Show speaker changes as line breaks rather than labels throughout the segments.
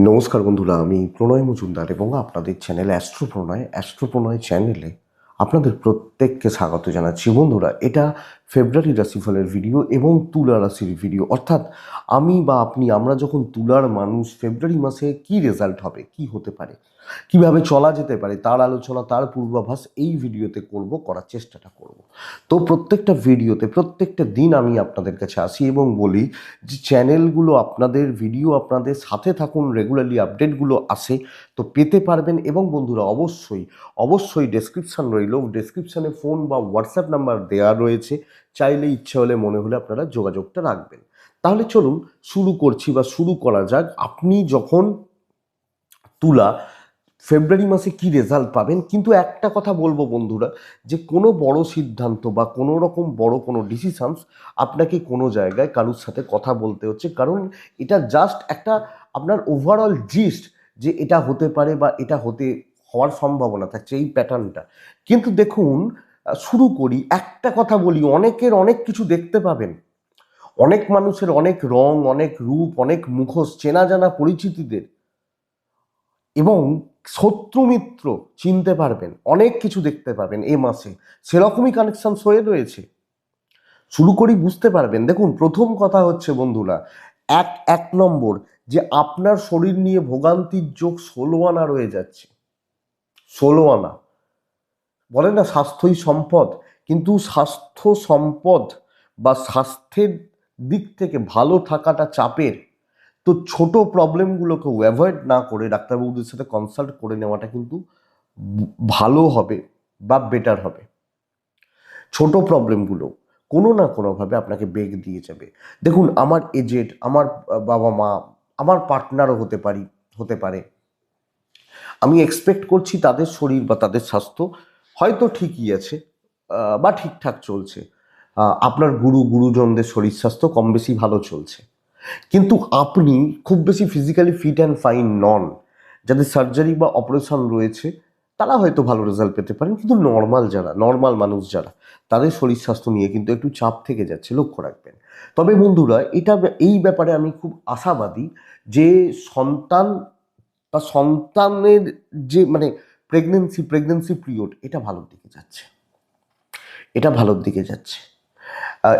নমস্কার বন্ধুরা, আমি প্রণয় মজুমদার এবং আপনাদের চ্যানেল অ্যাস্ট্রো প্রণয় চ্যানেলে আপনাদের প্রত্যেককে স্বাগত জানাচ্ছি। বন্ধুরা, এটা ফেব্রুয়ারি রাশিফলের ভিডিও এবং তুলা রাশির ভিডিও। অর্থাৎ আমি বা আপনি, আমরা যখন তুলার মানুষ, ফেব্রুয়ারি মাসে কি রেজাল্ট হবে, কি হতে পারে, কিভাবে চলা যেতে পারে, তার আলোচনা, তার পূর্বাভাস এই ভিডিওতে করার চেষ্টাটা করব। তো প্রত্যেকটা ভিডিওতে প্রত্যেকটা দিন আমি আপনাদের কাছে আসি এবং বলি যে চ্যানেলগুলো আপনাদের, ভিডিও আপনাদের সাথে থাকুন, রেগুলারলি আপডেটগুলো আসে তো পেতে পারবেন। এবং বন্ধুরা, অবশ্যই ডেসক্রিপশান রইল, ডেসক্রিপশানে ফোন বা হোয়াটসঅ্যাপ নাম্বার দেওয়া রয়েছে, চাইলে ইচ্ছে হলে মনে হলে আপনারা যোগাযোগটা রাখবেন। তাহলে চলুন শুরু করা যাক। আপনি যখন তুলা ফেব্রুয়ারি মাসে কি রেজাল্ট পাবেন, কিন্তু একটা কথা বলবো বন্ধুরা, যে কোনো বড় সিদ্ধান্ত বা কোনো রকম বড় কোনো ডিসিশনস আপনাকে কোনো জায়গায় কারুর সাথে কথা বলতে হচ্ছে, কারণ এটা জাস্ট একটা আপনার ওভারঅল জিস্ট যে এটা হতে পারে বা এটা হওয়ার সম্ভাবনা থাকছে, এই প্যাটার্নটা। কিন্তু দেখুন, শুরু করি, একটা কথা বলি, অনেকের অনেক কিছু দেখতে পাবেন, অনেক মানুষের অনেক রং, অনেক রূপ, অনেক মুখোশ, চেনা জানা পরিচিতিদের এবং শত্রু মিত্র চিনতে পারবেন, অনেক কিছু দেখতে পাবেন এ মাসে, সেরকমই কানেকশন হয়ে রয়েছে। শুরু করি, বুঝতে পারবেন। দেখুন, প্রথম কথা হচ্ছে বন্ধুরা, এক নম্বর, যে আপনার শরীর নিয়ে ভোগান্তির যোগ 16 আনা রয়ে যাচ্ছে। 16 আনা, বলে না স্বাস্থ্যই সম্পদ, কিন্তু স্বাস্থ্য সম্পদ বা স্বাস্থ্যের দিক থেকে ভালো থাকাটা চাপের। তো ছোট প্রবলেমগুলোকে অ্যাভয়েড না করে ডাক্তারবাবুদের সাথে কনসাল্ট করে নেওয়াটা কিন্তু ভালো হবে বা বেটার হবে। ছোট প্রবলেমগুলো কোনো না কোনোভাবে আপনাকে বেগ দিয়ে যাবে। দেখুন, আমার এজেড, আমার বাবা মা, আমার পার্টনারও হতে পারে। আমি এক্সপেক্ট করছি তাদের শরীর বা তাদের স্বাস্থ্য হয়তো ঠিকই আছে বা ঠিকঠাক চলছে। আপনার গুরুজনদের শরীর স্বাস্থ্য কম বেশি ভালো চলছে, কিন্তু আপনি খুব বেশি ফিজিক্যালি ফিট অ্যান্ড ফাইন নন। যাদের সার্জারি বা অপারেশন রয়েছে তারা হয়তো ভালো রেজাল্ট পেতে পারেন, কিন্তু নর্মাল মানুষ যারা, তাদের শরীর স্বাস্থ্য নিয়ে কিন্তু একটু চাপ থেকে যাচ্ছে, লক্ষ্য রাখবেন। তবে বন্ধুরা, এই ব্যাপারে আমি খুব আশাবাদী যে সন্তান বা সন্তানের যে মানে প্রেগনেন্সি পিরিয়ড, এটা ভালোর দিকে যাচ্ছে।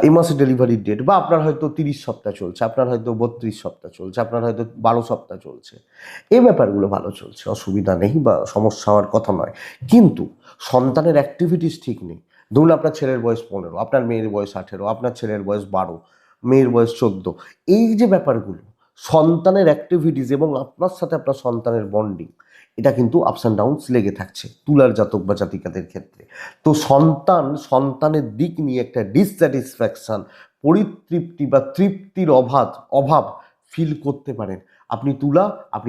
এই মাসে ডেলিভারির ডেট, বা আপনার হয়তো 30 সপ্তাহ চলছে, আপনার হয়তো 32 সপ্তাহ চলছে, আপনার হয়তো 12 সপ্তাহ চলছে, এই ব্যাপারগুলো ভালো চলছে, অসুবিধা নেই বা সমস্যা হওয়ার কথা নয়। কিন্তু সন্তানের অ্যাক্টিভিটিস ঠিক নেই। ধরুন, আপনার ছেলের বয়স 15, আপনার মেয়ের বয়স 18, আপনার ছেলের বয়স 12, মেয়ের বয়স 14, এই যে ব্যাপারগুলো, সন্তানের অ্যাক্টিভিটিস এবং আপনার সাথে আপনার সন্তানের বন্ডিং, এটা কিন্তু আপস অ্যান্ড ডাউনস লেগে থাকছে তুলার জাতক বা জাতিকাদের ক্ষেত্রে। তো সন্তানের দিক নিয়ে একটা ডিসস্যাটিসফ্যাকশন, পরিতৃপ্তি বা তৃপ্তির অভাব ফিল করতে পারেন আপনি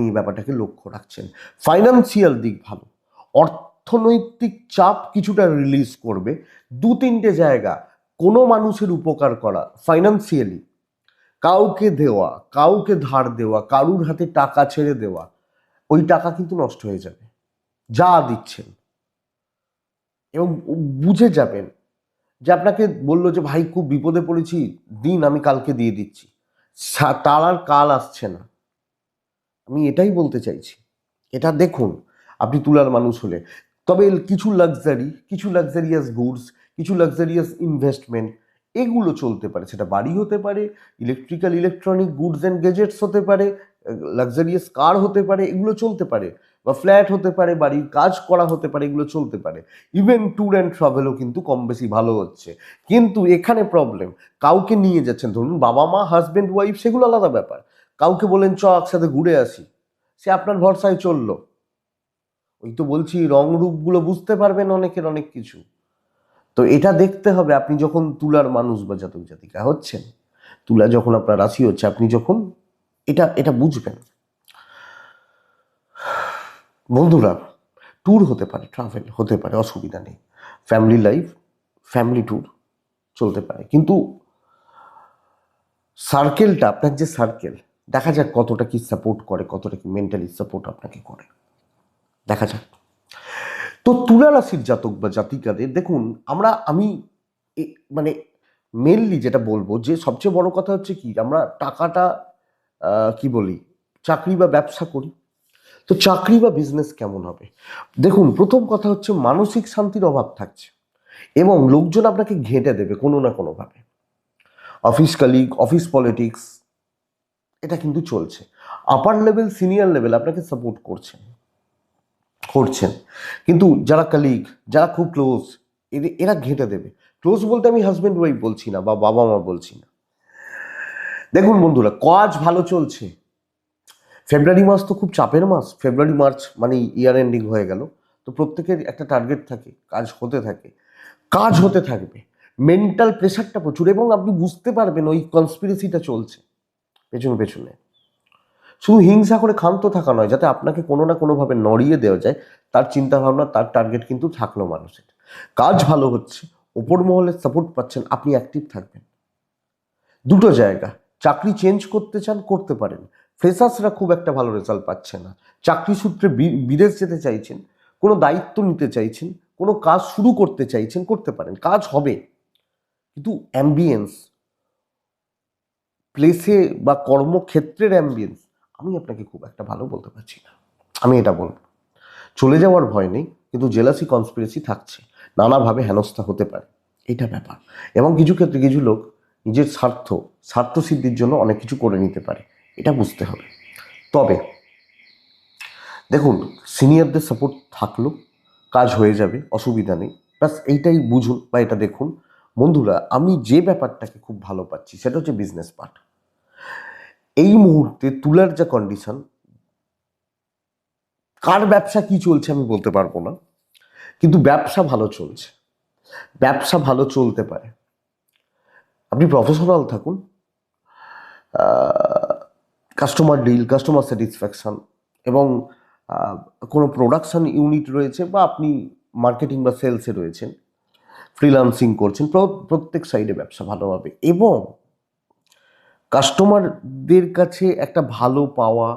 এই ব্যাপারটাকে লক্ষ্য রাখছেন। ফাইন্যান্সিয়াল দিক ভালো, অর্থনৈতিক চাপ কিছুটা রিলিজ করবে। 2-3টে জায়গা, কোনো মানুষের উপকার করা ফাইন্যান্সিয়ালি, কাউকে ধার দেওয়া, কারুর হাতে টাকা ছেড়ে দেওয়া, ওই টাকা কিন্তু নষ্ট হয়ে যাবে যা দিচ্ছেন। এবং বুঝে যাবেন যে আপনাকে বললো যে ভাই খুব বিপদে পড়েছি, দিন আমি কালকে দিয়ে দিচ্ছি, তার আর কাল আসছে না। আমি এটাই বলতে চাইছি। এটা দেখুন, আপনি তুলার মানুষ হলে, তবে কিছু লাক্সারিয়াস গুডস, কিছু লাক্সারিয়াস ইনভেস্টমেন্ট, এগুলো চলতে পারে। সেটা বাড়ি হতে পারে, ইলেকট্রনিক গুডস অ্যান্ড গেজেটস হতে পারে, লাক্সারিয়াস কার হতে পারে, এগুলো চলতে পারে, বা ফ্ল্যাট হতে পারে, বাড়ির কাজ করা হতে পারে, এগুলো চলতে পারে। ইভেন ট্যুর অ্যান্ড ট্রাভেলও কিন্তু কম বেশি ভালো হচ্ছে। কিন্তু এখানে প্রবলেম, কাউকে নিয়ে যাচ্ছেন, ধরুন বাবা মা, হাজব্যান্ড ওয়াইফ, সেগুলো আলাদা ব্যাপার। কাউকে বলেন চ একসাথে ঘুরে আসি, সে আপনার ভরসায় চললো। ওই তো বলছি, রং রূপগুলো বুঝতে পারবেন অনেকের অনেক কিছু। তো এটা দেখতে হবে, আপনি যখন তুলার মানুষ বা জাতক জাতিকা হচ্ছেন, তুলা যখন আপনার রাশি হচ্ছে, আপনি যখন এটা বুঝবেন। বন্ধুরা, ট্যুর হতে পারে, ট্রাভেল হতে পারে, অসুবিধা নেই। ফ্যামিলি লাইফ, ফ্যামিলি ট্যুর চলতে পারে, কিন্তু সার্কেলটা, আপনার যে সার্কেল, দেখা যাক কতটা কি সাপোর্ট করে, কতটা কি মেন্টালি সাপোর্ট আপনাকে করে, দেখা যাক। তো তুলা রাশির জাতক বা জাতিকাদের দেখুন, আমি মানে মেনলি যেটা বলবো, যে সবচেয়ে বড় কথা হচ্ছে কি, আমরা টাকাটা কি বলি, চাকরি বা ব্যবসা করি, তো চাকরি বা বিজনেস কেমন হবে? দেখুন, প্রথম কথা হচ্ছে মানসিক শান্তির অভাব থাকছে এবং লোকজন আপনাকে ঘেঁটে দেবে কোনো না কোনোভাবে। অফিস কালিগ, অফিস পলিটিক্স, এটা কিন্তু চলছে। আপার লেভেল, সিনিয়র লেভেল আপনাকে সাপোর্ট করছেন, কিন্তু যারা কালিগ, যারা খুব ক্লোজ, এরা ঘেঁটে দেবে। ক্লোজ বলতে আমি হাজব্যান্ড ওয়াইফ বলছি না, বা বাবা মা বলছি না। দেখুন বন্ধুরা, কাজ ভালো চলছে। ফেব্রুয়ারি মাস তো খুব চাপের মাস। ফেব্রুয়ারি মার্চ মানে ইয়ার এন্ডিং হয়ে গেল, তো প্রত্যেকের একটা টার্গেট থাকে, কাজ হতে থাকবে। মেন্টাল প্রেশারটা প্রচুর, এবং আপনি বুঝতে পারবেন ওই কনস্পিরেসিটা চলছে পেছনে পেছনে। শুধু হিংসা করে ক্ষান্ত থাকা নয়, যাতে আপনাকে কোনো না কোনোভাবে নড়িয়ে দেওয়া যায়, তার চিন্তা ভাবনা, তার টার্গেট কিন্তু থাকলো মানুষের। কাজ ভালো হচ্ছে, ওপর মহলের সাপোর্ট পাচ্ছেন, আপনি অ্যাক্টিভ থাকবেন। দুটো জায়গা, চাকরি চেঞ্জ করতে চান করতে পারেন। ফ্রেশার্সরা খুব একটা ভালো রেজাল্ট পাচ্ছে না। চাকরি সূত্রে বিদেশ যেতে চাইছেন, কোনো দায়িত্ব নিতে চাইছেন, কোনো কাজ শুরু করতে চাইছেন, করতে পারেন, কাজ হবে। কিন্তু অ্যাম্বিয়েন্স, প্লেসে বা কর্মক্ষেত্রের অ্যাম্বিয়েন্স আমি আপনাকে খুব একটা ভালো বলতে পারছি না। আমি এটা বলবো, চলে যাওয়ার ভয় নেই, কিন্তু জেলাসি, কনস্পিরেসি থাকছে, নানাভাবে হেনস্থা হতে পারে, এটা ব্যাপার। এবং কিছু ক্ষেত্রে কিছু লোক নিজের স্বার্থ সিদ্ধির জন্য অনেক কিছু করে নিতে পারে, এটা বুঝতে হবে। তবে দেখুন, সিনিয়রদের সাপোর্ট থাকলো, কাজ হয়ে যাবে, অসুবিধা নেই। ব্যাস এইটাই বুঝুন বা এটা দেখুন। বন্ধুরা, আমি যে ব্যাপারটাকে খুব ভালো পাচ্ছি সেটা হচ্ছে বিজনেস পার্ট। এই মুহূর্তে তুলার যা কন্ডিশন, কার ব্যবসা কি চলছে আমি বলতে পারবো না, কিন্তু ব্যবসা ভালো চলছে, ব্যবসা ভালো চলতে পারে। আপনি প্রফেশনাল থাকুন, কাস্টমার ডিল, কাস্টমার স্যাটিসফ্যাকশন, এবং কোনো প্রোডাকশন ইউনিট রয়েছে, বা আপনি মার্কেটিং বা সেলসে রয়েছেন, ফ্রিল্যান্সিং করছেন, প্রত্যেক সাইডে ব্যবসা ভালো হবে। এবং কাস্টমারদের কাছে একটা ভালো পাওয়া,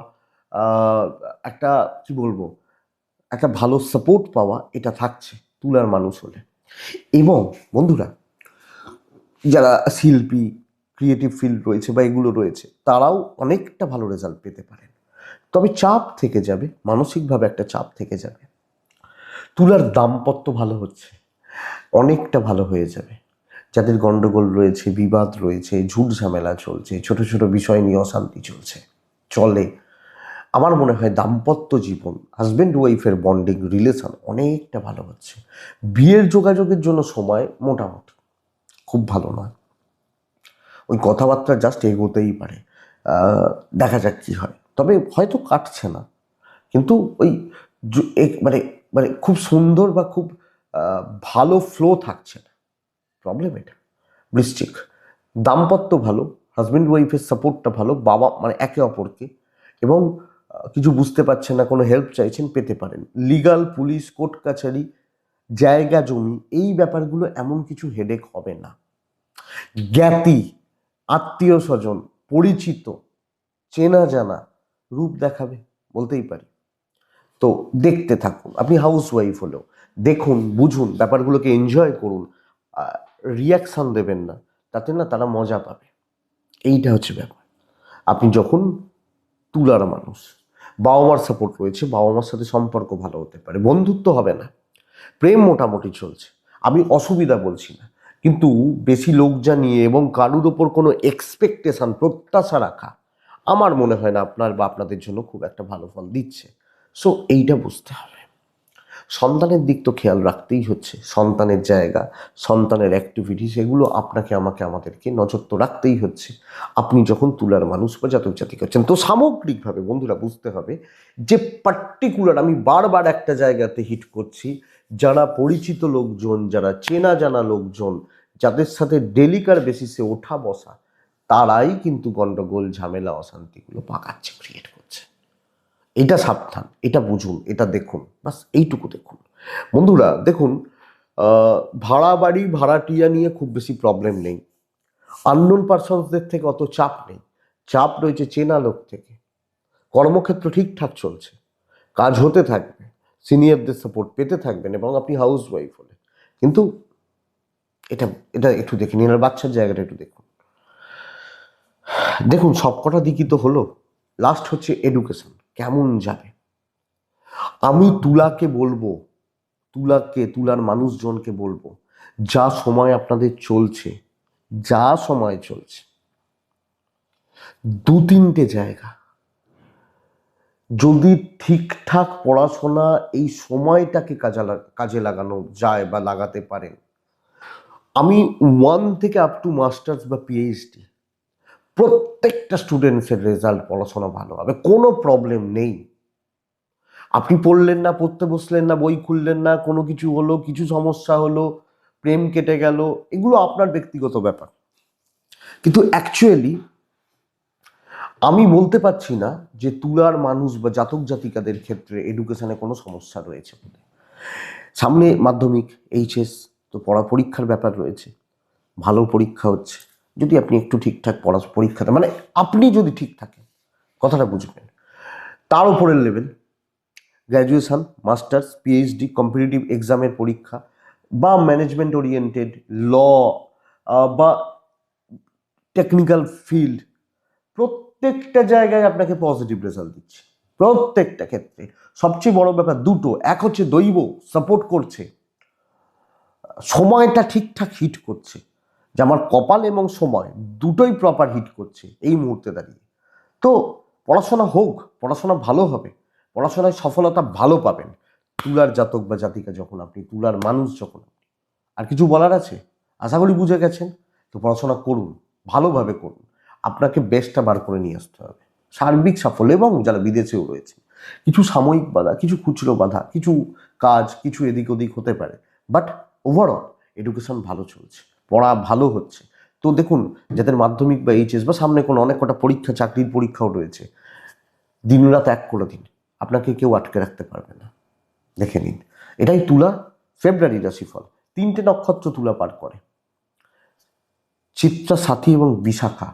একটা কি বলবো, একটা ভালো সাপোর্ট পাওয়া, এটা থাকছে তুলার মানুষ হলে। এবং বন্ধুরা, যারা শিল্পী, ক্রিয়েটিভ ফিল্ড রয়েছে বা এগুলো রয়েছে, তারাও অনেকটা ভালো রেজাল্ট পেতে পারেন। তবে চাপ থেকে যাবে, মানসিকভাবে একটা চাপ থেকে যাবে। তুলার দাম্পত্য ভালো হচ্ছে, অনেকটা ভালো হয়ে যাবে। যাদের গন্ডগোল রয়েছে, বিবাদ রয়েছে, ঝুট ঝামেলা চলছে, ছোট ছোট বিষয় নিয়ে অশান্তি চলে, আমার মনে হয় দাম্পত্য জীবন, হাজব্যান্ড ওয়াইফের বন্ডিং রিলেশন অনেকটা ভালো হচ্ছে। বিয়ের যোগাযোগের জন্য সময় মোটামুটি খুব ভালো নয়, ওই কথাবার্তা জাস্ট এগোতেই পারে। দেখা যাক কী হয়। তবে হয়তো কাটছে না, কিন্তু ওই মানে মানে খুব সুন্দর বা খুব ভালো ফ্লো থাকছে না, প্রবলেম এটা। বৃশ্চিক, দাম্পত্য ভালো, হাজব্যান্ড ওয়াইফের সাপোর্টটা ভালো, বাবা মানে একে অপরকে, এবং কিছু বুঝতে পারছেন না, কোনো হেল্প চাইছেন, পেতে পারেন। লিগাল, পুলিশ, কোর্ট কাছারি, জায়গা জমি, এই ব্যাপারগুলো এমন কিছু হেডেক হবে না। জ্ঞাতি, আত্মীয় স্বজন, পরিচিত, চেনা জানা রূপ দেখাবে বলতেই পারি। তো দেখতে থাকুন, আপনি হাউস ওয়াইফ হলেও দেখুন, বুঝুন, ব্যাপারগুলোকে এনজয় করুন, রিয়াকশান দেবেন না, তাতে না তারা মজা পাবে। এইটা হচ্ছে ব্যাপার। আপনি যখন তুলার মানুষ, বাবা মার সাপোর্ট রয়েছে, বাবা মার সাথে সম্পর্ক ভালো হতে পারে, বন্ধুত্ব হবে না, প্রেম মোটামুটি চলছে, আমি অসুবিধা বলছি না, কিন্তু বেশি লোক জানিয়ে এবং কারুর ওপর কোনো এক্সপেকটেশন, প্রত্যাশা রাখা আমার মনে হয় না আপনার বা আপনাদের জন্য খুব একটা ভালো ফল দিচ্ছে। সো এইটা বুঝতে হবে। সন্তানের দিক তো খেয়াল রাখতেই হচ্ছে, সন্তানের জায়গা, সন্তানের অ্যাক্টিভিটি, সেগুলো আপনাকে, আমাদেরকে নজর তো রাখতেই হচ্ছে, আপনি যখন তুলার মানুষ বা জাতক জাতিক হচ্ছেন। তো সামগ্রিকভাবে বন্ধুরা বুঝতে হবে যে পার্টিকুলার, আমি বারবার একটা জায়গাতে হিট করছি, যারা পরিচিত লোকজন, যারা চেনা জানা লোকজন, যাদের সাথে ডেলিকার বেসিসে ওঠা বসা, তারাই কিন্তু গন্ডগোল, ঝামেলা, অশান্তিগুলো পাকাচ্ছে, ক্রিয়েট করছে। এটা সাবধান, এটা বুঝুন, এটা দেখুন, বাস এইটুকু দেখুন। বন্ধুরা দেখুন, ভাড়া বাড়ি, ভাড়াটিয়া নিয়ে খুব বেশি প্রবলেম নেই, আননোন পার্সনসদের থেকে অত চাপ নেই, চাপ রয়েছে চেনা লোক থেকে। কর্মক্ষেত্র ঠিকঠাক চলছে, কাজ হতে থাকবে, সিনিয়রদের সাপোর্ট পেতে থাকবেন, এবং আপনি হাউস ওয়াইফ হলে কিন্তু এটা এটা একটু দেখে নিন। আর বাচ্চার জায়গাটা একটু দেখুন, দেখুন সবকটা দিকই তো হলো, লাস্ট হচ্ছে এডুকেশন কেমন যাবে। আমি তুলাকে বলবো, তুলার মানুষজনকে বলবো, যা সময় আপনাদের চলছে, যা সময় চলছে, দু তিনটে জায়গা যদি ঠিকঠাক পড়াশোনা এই সময়টাকে কাজে লাগানো যায় বা লাগাতে পারেন, আমি 1 থেকে আপ টু মাস্টার্স বা পিএইচডি প্রত্যেকটা স্টুডেন্টসের রেজাল্ট পড়াশোনা ভালো হবে, কোনো প্রবলেম নেই। আপনি পড়লেন না, পড়তে বসলেন না, বই খুললেন না, কোনো কিছু হলো, কিছু সমস্যা হলো, প্রেম কেটে গেল, এগুলো আপনার ব্যক্তিগত ব্যাপার। কিন্তু অ্যাকচুয়ালি আমি বলতে পারছি না যে তুলার মানুষ বা জাতক জাতিকাদের ক্ষেত্রে এডুকেশনে কোনো সমস্যা রয়েছে বলে। সামনে মাধ্যমিক, এইচএস, তো পরীক্ষার ব্যাপার রয়েছে, ভালো পরীক্ষা হচ্ছে। যদি আপনি একটু ঠিকঠাক পরীক্ষাটা মানে আপনি যদি ঠিক থাকেন, কথাটা বুঝবেন, তার উপরের level graduation, masters, PhD, competitive এক্সামের পরীক্ষা বা ম্যানেজমেন্ট ওরিয়েন্টেড ল বা টেকনিক্যাল ফিল্ড, প্রত্যেকটা জায়গায় আপনাকে পজিটিভ রেজাল্ট দিচ্ছে, প্রত্যেকটা ক্ষেত্রে। সবচেয়ে বড় ব্যাপার দুটো, এক হচ্ছে দৈব সাপোর্ট করছে, সময়টা ঠিকঠাক হিট করছে, যে আমার কপাল এবং সময় দুটোই প্রপার হিট করছে এই মুহূর্তে দাঁড়িয়ে। তো পড়াশোনা হোক, পড়াশোনা ভালো হবে, পড়াশোনায় সফলতা ভালো পাবেন। তুলার জাতক বা জাতিকা যখন আপনি, তুলার মানুষ যখন আপনি, আর কিছু বলার আছে? আশা করি বুঝে গেছেন। তো পড়াশোনা করুন, ভালোভাবে করুন, আপনাকে বেস্টটা বার করে নিয়ে আসতে হবে, সার্বিক সাফল্য। এবং যারা বিদেশেও রয়েছে, কিছু সাময়িক বাধা, কিছু খুচরো বাধা, কিছু কাজ, কিছু এদিক ওদিক হতে পারে, বাট ওভারঅল এডুকেশন ভালো চলছে, পড়া ভালো হচ্ছে। তো দেখুন, যাদের মাধ্যমিক বা এইচএস বা সামনে কোনো অনেক কটা পরীক্ষা, চাকরির পরীক্ষাও রয়েছে, দিনরাত এক করে দিন, আপনাকে কেউ আটকে রাখতে পারবে না। দেখে নিন, এটাই তুলা ফেব্রুয়ারি রাশিফল। 3টে নক্ষত্র তুলা পার করে, চিত্রা, সাথী এবং বিশাখা।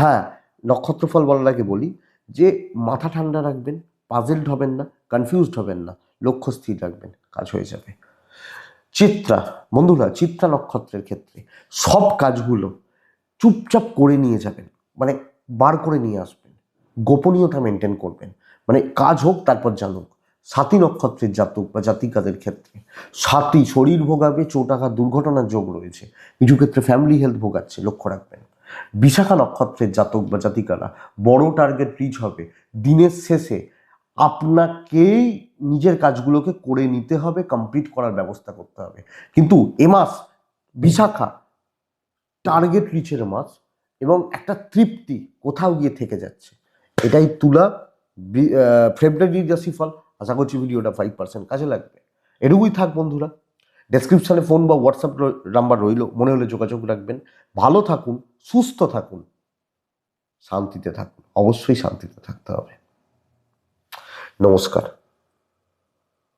হ্যাঁ, নক্ষত্রফল বলার আগে বলি যে মাথা ঠান্ডা রাখবেন, পাজেলড হবেন না, কনফিউজড হবেন না, লক্ষ্য স্থির রাখবেন, কাজ হয়ে যাবে। চিত্রা, বন্ধুরা, চিত্রা নক্ষত্রের ক্ষেত্রে সব কাজগুলো চুপচাপ করে নিয়ে যাবেন, মানে বার করে নিয়ে আসবেন, গোপনীয়তা মেনটেন করবেন, মানে কাজ হোক তারপর জানুক। সাথী নক্ষত্রের জাতক বা জাতিকাদের ক্ষেত্রে সাথী শরীর ভোগাবে, চোটাঘাত, দুর্ঘটনার যোগ রয়েছে, কিছু ক্ষেত্রে ফ্যামিলি হেলথ ভোগাচ্ছে, লক্ষ্য রাখবেন। বিশাখা নক্ষত্রের জাতক বা জাতিকারা বড় টার্গেট রিচ হবে, দিনের শেষে আপনাকেই নিজের কাজগুলোকে করে নিতে হবে, কমপ্লিট করার ব্যবস্থা করতে হবে। কিন্তু এ মাস বিশাখা টার্গেট রিচের মাস এবং একটা তৃপ্তি কোথাও গিয়ে থেকে যাচ্ছে। এটাই তুলা ফেব্রুয়ারি রাশিফল। আশা করছি ভিডিওটা 5% কাজে লাগবে। এটুকুই থাক বন্ধুরা। ডেসক্রিপশনে ফোন বা হোয়াটসঅ্যাপ নাম্বার রইল, মনে হলে যোগাযোগ রাখবেন। ভালো থাকুন, সুস্থ থাকুন, শান্তিতে থাকুন, অবশ্যই শান্তিতে থাকতে হবে। নমস্কার।